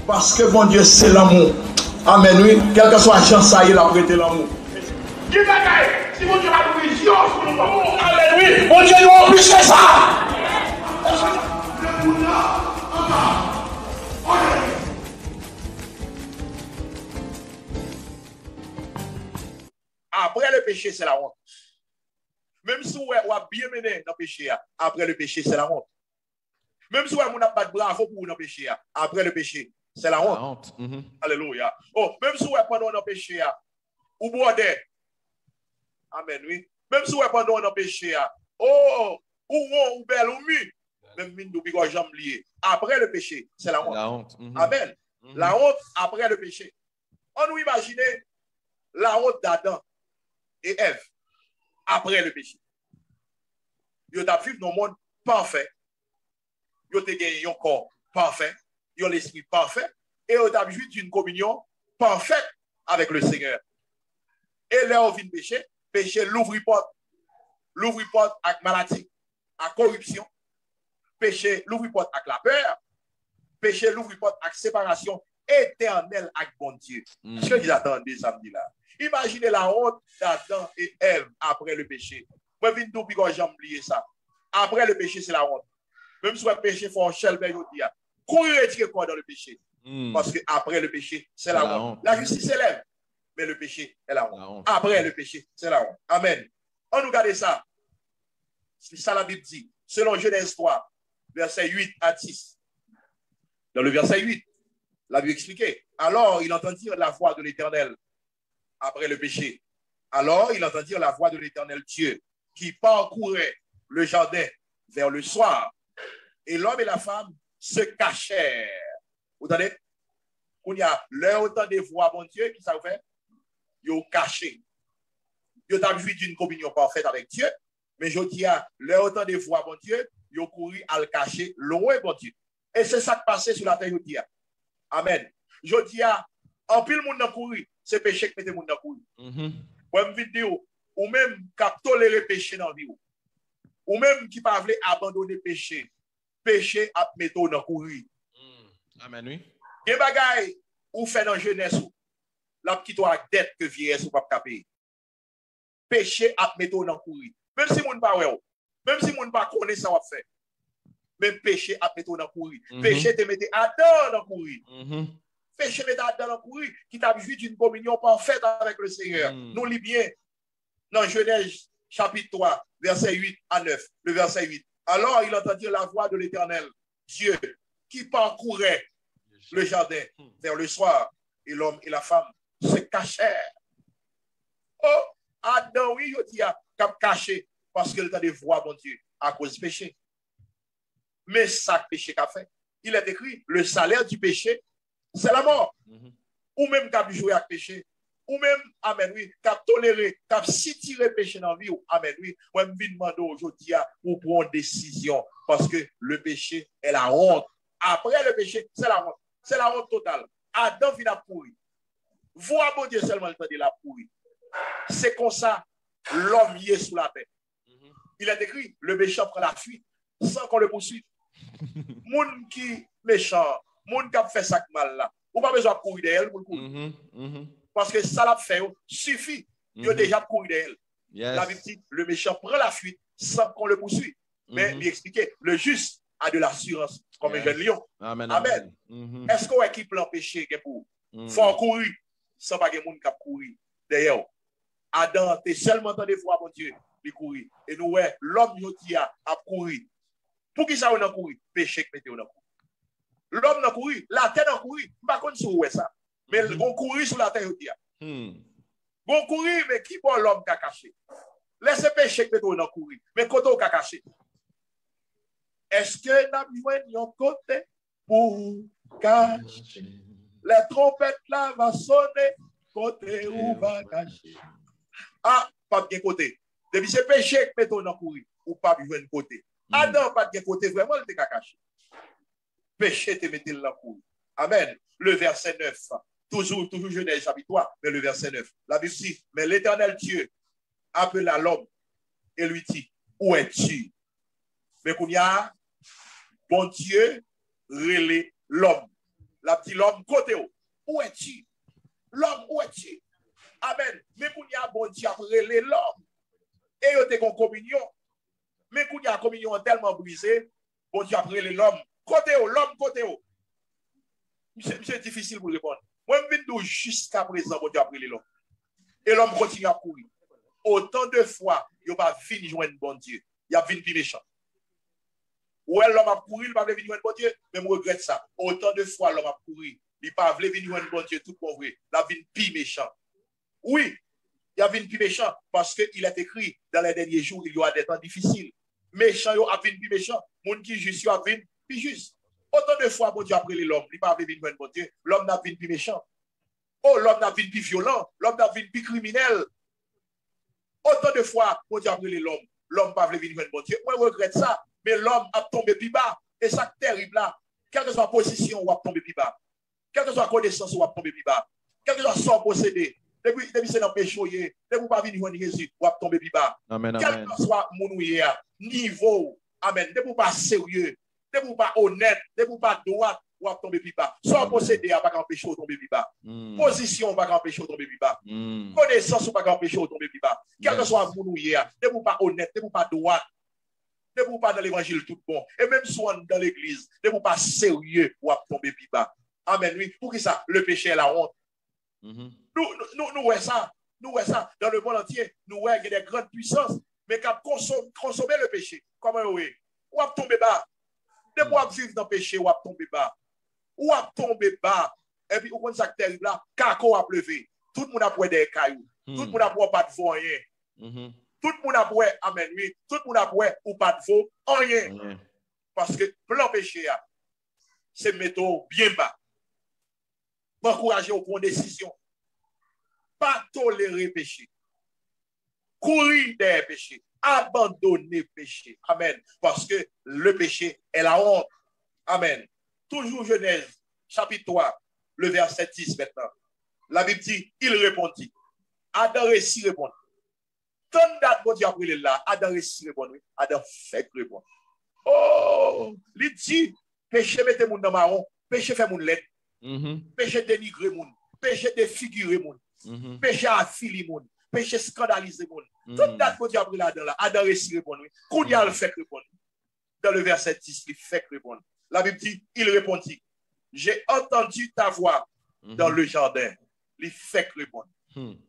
Parce que mon Dieu, c'est l'amour. Amen, oui. Quelle que soit la chance, ça y est, il a prêté l'amour. Qui bagaille? Si mon Dieu va nous vision sur nous, amen, oui. Mon Dieu nous empêche ça. Après le péché, c'est la honte. Même si on a bien mené dans le péché, après le péché, c'est la honte. Même si on n'a pas de bravo pour le péché, après le péché, c'est la honte. Alléluia. Oh, même si on a pendant le péché, ou boire. Amen, oui. Même si on a pendant le péché, oh, ou belle ou mi, même mine d'où bigo jambe lié. Après le péché, c'est la honte. La honte. Amen. La honte après le péché. On nous imagine la honte d'Adam et Ève après le péché. Ils ont vécu dans le monde parfait. Ils ont gagné un corps parfait. Ils ont l'esprit parfait. Et ils ont joué d'une communion parfaite avec le Seigneur. Et là, on vient de péché. Péché l'ouvre porte. L'ouvre porte avec maladie, avec corruption. Péché l'ouvre porte avec la peur. Péché l'ouvre porte avec séparation éternelle avec bon Dieu. Ce que vous attendez samedi là. Imaginez la honte d'Adam et Ève après le péché. Moi, je viens de dire j'ai oublié ça. Après le péché, c'est la honte. Même si le péché faut chelbe dit, courir retirer quoi dans le péché. Parce que après le péché, c'est la honte. La justice s'élève, mais le péché est la honte. Après le péché, c'est la honte. Amen. On nous regarde ça. C'est ça la Bible dit. Selon Genèse 3, verset 8 à 10. Dans le verset 8, la Bible expliquait. Alors, il entendit la voix de l'Éternel après le péché. Alors, il entendit la voix de l'Éternel Dieu qui parcourait le jardin vers le soir. Et l'homme et la femme se cachèrent. Vous entendez? Quand il y a leur autant de voix, bon Dieu, qui ça fait? Ils ont caché. Ils ont vu d'une communion parfaite avec Dieu. Mais je dis à leur autant de voix, bon Dieu, ils ont couru à le cacher loin, bon Dieu. Et c'est ça qui passait sur la terre, je dis. Amen. Je dis à, en pile monde n'a couru, c'est péché que mette monde n'a couru. Ou vidéo, ou même qui a toléré péché dans la vie. Ou même qui pas voulu abandonner péché. Péché à mettre dans courir. Amen, oui. Des bagailles ou fait dans jeunesse ou la petite dette que vieillesse ou pas payer. Péché à mettre dans courir. Même si moun pas ouais, même si moun pas connaît ça va faire. Même péché à mettre dans courir. Péché te mettre Adam dans courir. Péché mettre Adam dans courir qui t'a vu d'une communion parfaite avec le Seigneur. Nous lit bien dans Genèse chapitre 3 verset 8 à 9, le verset 8. Alors il entendit la voix de l'Éternel, Dieu, qui parcourait le jardin vers le soir, et l'homme et la femme se cachèrent. Oh, Adam, oui, il dit, cap caché, parce qu'il a des voix, mon Dieu, à cause du péché. Mais ça, péché qu'a fait, il est écrit, le salaire du péché, c'est la mort. Ou même cap jouer avec péché. Ou même, amen, oui, cap tolérer, cap si tirer péché dans la vie, amen, oui, moi, je me demande aujourd'hui pour prendre une décision, parce que le péché est la honte. Après le péché, c'est la honte. C'est la honte totale. Adam vient à pourrir. Voir mon Dieu seulement le temps de la pourrir. C'est comme ça, l'homme y est sous la terre. Il est écrit, le méchant prend la fuite sans qu'on le poursuive. Moun qui méchant, moun qui a fait ça mal là, ou pas besoin de courir d'elle pour le courir. Parce que ça l'a fait, suffit. Il a déjà couru d'elle. La Bible dit, le méchant prend la fuite sans qu'on le poursuive. Mais lui expliquer, le juste a de l'assurance comme un jeune lion. Amen. Est-ce qu'on équipe l'empêcher pour faut courir sans pas que les gens qui courir d'ailleurs? Adam, tu es seulement dans des fois, mon Dieu, de courir. Et nous, l'homme qui a couru. Pour qui ça on a couru? Péché que mettez on a couru. L'homme n'a couru, la terre n'a couru. Par contre, c'est ça. Mais on couru sur la terre. On couru, mais qui bon l'homme qui a caché? Laissez péché que mettez on a couru. Mais quand on a caché? Est-ce que nous avons un côté pour cacher? Les trompettes là vont sonner, côté où va cacher? Ah, pas bien côté. Depuis ce péché que mettons dans courir, ou pas bien côté. Adam, pas bien côté, vraiment, il était caché. Péché te mettez dans courir. Amen. Le verset 9. Toujours Genèse chapitre 3, mais le verset 9. La Bible dit, mais l'Éternel Dieu appela l'homme et lui dit, où es-tu? Mais qu'on y a, bon Dieu, relève l'homme. La dit l'homme côté où es-tu? L'homme où es-tu? Amen. Mais qu'on y a bon Dieu après l'homme. Et yo te kon communion. Mais qu'on y a communion tellement brisée, bon Dieu après l'homme. Côté l'homme côté où? C'est difficile pour répondre. Moi, je viens jusqu'à présent, bon Dieu après l'homme. Et l'homme continue à courir. Autant de fois, il va venir joindre bon Dieu. Il a venu méchant. Ouais, l'homme a couru, il va venir joindre bon Dieu. Mais je regrette ça. Autant de fois, l'homme a couru. Il va venir joindre bon Dieu, tout pour vrai. Il a venu plus méchant. Oui, il a venu plus méchant parce qu'il est écrit dans les derniers jours, il y aura des temps difficiles. Méchant, il a venu plus méchant. Moun qui juste, il a venu plus juste. Autant de fois, bon Dieu après l'homme. Il va venir joindre bon Dieu. L'homme n'a venu plus méchant. Oh, l'homme n'a venu plus violent. L'homme n'a venu plus criminel. Autant de fois, bon Dieu après l'homme. L'homme pas venir joindre bon Dieu. Moi, je regrette ça. Mais l'homme a tombé plus bas. Et ça, terrible là. Quelle que soit la position, on va tomber plus bas. Quelle que soit la connaissance, on va tomber plus bas. Quel que soit son possédé. Depuis c'est dans le péché, depuis pas venir joindre Jésus, on va tomber plus bas. Amen, Quel amen. que soit mon niveau, amen. Depuis pas sérieux, depuis pas honnête, depuis pas droit, on va tomber plus bas. Son possédé, on va pas empêcher de tomber plus bas. Position, on va pas empêcher de tomber plus bas. Connaissance, on va pas empêcher de tomber plus bas. Quel que soit mon depuis pas honnête, depuis pas droit. Ne vous pas dans l'évangile tout bon. Et même soit dans l'église, ne vous pas sérieux ou à tomber plus bas. Amen. Oui. Pour qui ça? Le péché est la honte. Nous voyons ça. Nous voyons ça. Dans le monde entier, nous voyons des grandes puissances, mais qui consommer le péché. Comment oui? Ou à tomber bas. Ne vous pas vivre dans le péché ou à tomber bas. Ou à tomber bas. Et puis, au point de ça terrible là, kako a pleuvé. Tout le monde a pris des cailloux. Tout le monde a pris pas de rien. Tout le monde a pris, amen, oui. Tout le monde a pris ou pas de faux, rien. Parce que plan péché, c'est mettre bien bas. Encourager au prendre décision. Pas tolérer péché. Courir des péchés. Abandonner péché. Amen. Parce que le péché est la honte. Amen. Toujours Genèse, chapitre 3, le verset 10 maintenant. La Bible dit, il répondit. Adam réussit répondre. Tant date, bon Dieu, après là, Adam réussit répondre. Adam fait répondre. Oh, il dit, péché mette moun dans marron, péché fait moun lettre, péché dénigrer moun, péché défigurer moun, péché affiler moun, péché scandaliser moun. Tant date, bon Dieu, après là, Adam réussit répondre. Kounia le fait répondre. Dans le verset 10, il fait répondre. La Bible dit, il répondit, j'ai entendu ta voix dans le jardin. Il fait répondre.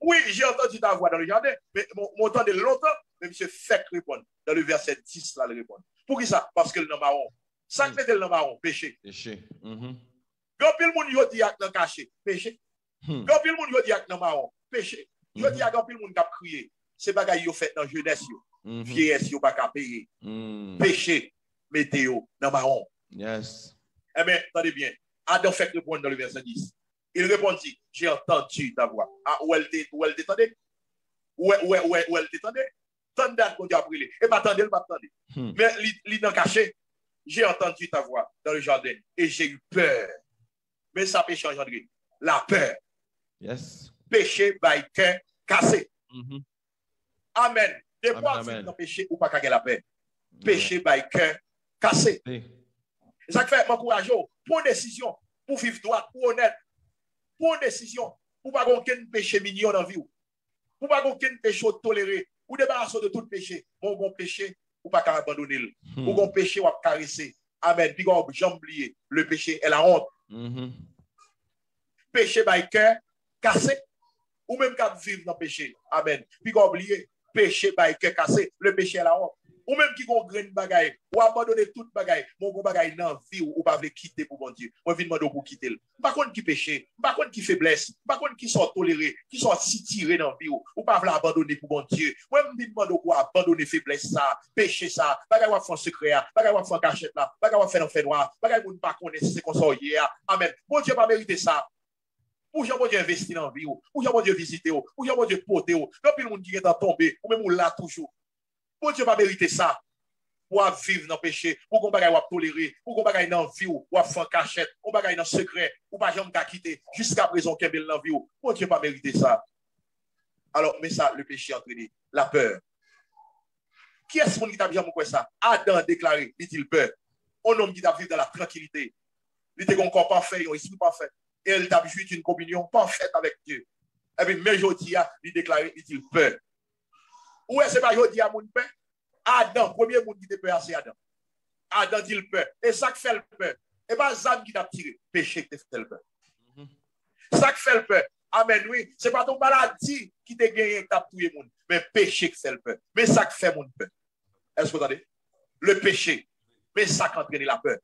Oui, j'ai entendu ta voix dans le jardin, mais mon temps de longtemps, mais monsieur fait répondre. Dans le verset 10, là, il répond. Pour qui ça? Parce que le nom marron. Ça que le nom marron, péché. Péché. Quand pile moun yo di ak nan caché, péché. Quand pile moun yo di ak nan marron, péché. Yo di ak quand pile moun k'ap crier. C'est bagay yo fait dans jeunesse yo. Vieillesse yo pas ka payer. Péché, météo, nan marron. Yes. Eh bien, attendez bien. Adam fait répondre dans le verset 10. Il répondit, j'ai entendu ta voix. Ah, où elle t'entendait? Où elle t'entendait? Tant date qu'on dit après. Et pas attendez, pas attendez. Mais il n'a caché. J'ai entendu ta voix dans le jardin et j'ai eu peur. Mais ça péché engendré. La peur. Yes. Péché by cœur cassé. Amen. Des fois, vous dans péché ou pas qu'à la paix. Péché by cœur cassé. Et ça fait m'encourager pour décision, pour vivre droit, pour honnête. Pour une décision, pour pas aucun péché mignon dans la vie. Pour pas aucun péché toléré. Ou débarrasser de tout péché. Bon péché, ou pas abandonner. Ou bon péché, ou pas caresser. Amen. Puis on jamais oublier. Le péché est la honte. Péché by cœur cassé. Ou même qu'à vivre dans le péché. Amen. Puis on oublier. Péché by cœur cassé. Le péché est la honte. Ou même qui gon grain bagaille, ou abandonner toute bagaille, mon gon bagaille nan vie ou pas veut quitter pour bon Dieu. Moi vinn demander pour quitter. Pas contre qui péché, pas contre qui faiblesse, pas contre qui sont tolérés, qui sont si tirés dans vie ou pas veut abandonner pour bon Dieu. Moi vinn demander pour abandonner faiblesse ça, péché ça, bagaille wa faire secret, bagaille wa faire cachette là, bagaille wa faire dans fait noir, bagaille moun pas connaître c'est comme ça hier. Amen. Bon Dieu pas mériter ça. Ou Jean bon Dieu investir dans vie ou Jean bon Dieu visiter ou Jean bon Dieu porter ou. Quand puis le monde qui est tombé ou même ou là toujours. Bon Dieu va mériter ça. Pour vivre dans le péché, pour qu'on bagaille tolérer, pour qu'on bagaille dans la vie, ou faire cachette, ou bagaille dans le secret, ou pas jamais quitter, jusqu'à présent qu'elle est dans la vie. Bon Dieu va mériter ça. Alors, mais ça, le péché entraîné, la peur. Qui est-ce qui t'a bien quoi ça? Adam a déclaré, dit-il peur. Un homme qui t'a vécu dans la tranquillité. Il était un corps parfait, un esprit parfait. Et il a joué une communion parfaite avec Dieu. Et puis, mais aujourd'hui, il déclaré, il dit peur. Où est-ce que c'est aujourd'hui à mon peur? Adam, premier monde qui te peur, c'est Adam. Adam dit le peur. Et ça qui fait le peur. Et pas Zam qui t'a tiré. Péché qui te fait le peur. Ça qui fait le peur. Amen, oui. Ce n'est pas ton maladie qui te gagné, qui t'a tué monde. Mais péché qui fait le peur. Mais ça qui fait mon peur. Est-ce que vous entendez? Le péché. Mais ça qui entraîne la peur.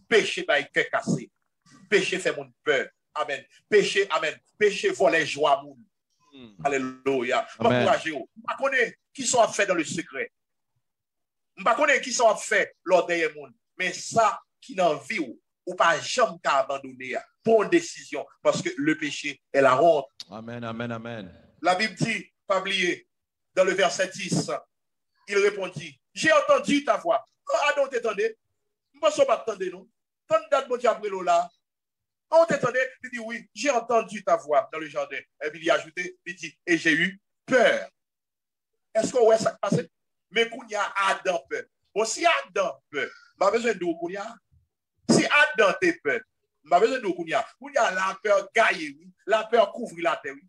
Péché, bah, il cœur cassé. Péché fait mon peur. Amen. Péché, amen. Péché vole joie moun. Alléluia. Je ne connais pas qui sont faits dans le secret. Je ne connais pas qui sont faits lors des monde. Mais ça qui n'en vit ou pas jamais qu'à abandonner. Bonne décision. Parce que le péché est la honte. Amen, amen, amen. La Bible dit, pas oublier, dans le verset 10, il répondit, j'ai entendu ta voix. Adam t'entendait. Je ne pense pas t'entendre, non? Tant de bon Dieu après là. On t'entendait, il dit oui, j'ai entendu ta voix dans le jardin. Et puis il a ajouté, il dit, et j'ai eu peur. Est-ce qu'on voit ça passer? Mais qu'on y a Adam peur. Bon, si Adam peur, pas besoin de qu'on y a. Si Adam t'es peur, pas besoin de qu'on y a. Qu'on y a la peur gaille, oui. La peur couvre la terre, oui.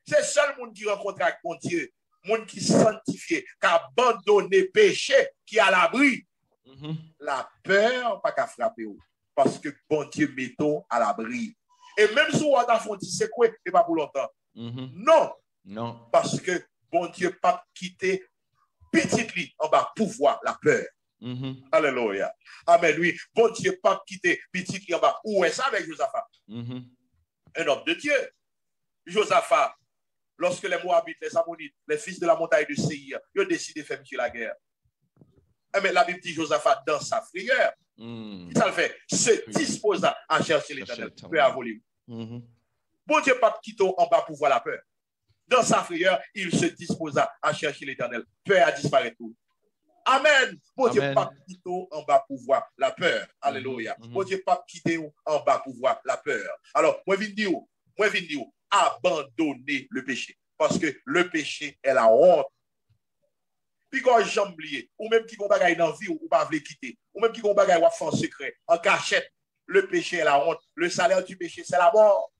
C'est le seul monde qui rencontre avec mon Dieu. Monde qui sanctifié, qui a abandonné péché, qui a l'abri. La peur, pas qu'à frapper. Parce que bon Dieu mettons à l'abri. Et même si on a fait c'est quoi, et pas pour longtemps. Non. Non. Parce que bon Dieu pas quitter petit lit en bas pouvoir la peur. Alléluia. Amen. Oui. Bon Dieu pas quitter petit lit en bas. Où est ça avec Josaphat? Un homme de Dieu. Josaphat, lorsque les Moabites, les Ammonites, les fils de la montagne de Séir, ils ont décidé de faire la guerre. Mais la Bible dit Josaphat dans sa frayeur. Ça le fait, se disposa à chercher l'Éternel. Peur à voler. Bon Dieu pas quitter en bas pour voir la peur. Dans sa frayeur, il se disposa à chercher l'Éternel. Peur à disparaître. Amen. Bon Dieu pas quitter en bas pour voir la peur. Alléluia. Bon Dieu pas quitter en bas pour voir la peur. Alors, moi viens dire, abandonner le péché. Parce que le péché est la honte. Puis quand j'aime oublier, ou même qui ont bagaille dans la vie, ou pas veut quitter, ou même qui ont bagaille ou faire en secret, en cachette, le péché est la honte. Le salaire du péché, c'est la mort.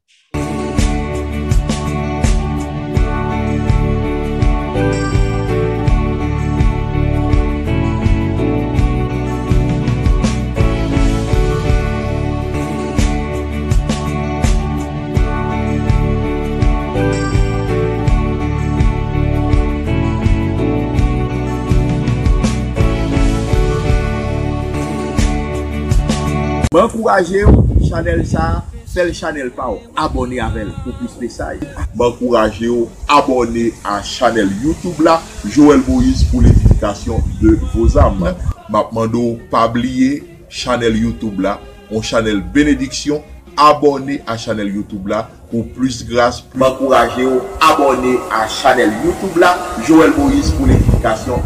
M'encourager channel ça, c'est le channel pas abonner avec pour plus de messages. M'encourager abonner à channel YouTube là, Joël Moïse pour l'édification de vos âmes. M'apmando pas oublier channel YouTube là, on channel bénédiction, abonner à channel YouTube là pour plus grâce. M'encourager abonner à channel YouTube là, Joël Moïse pour l'édification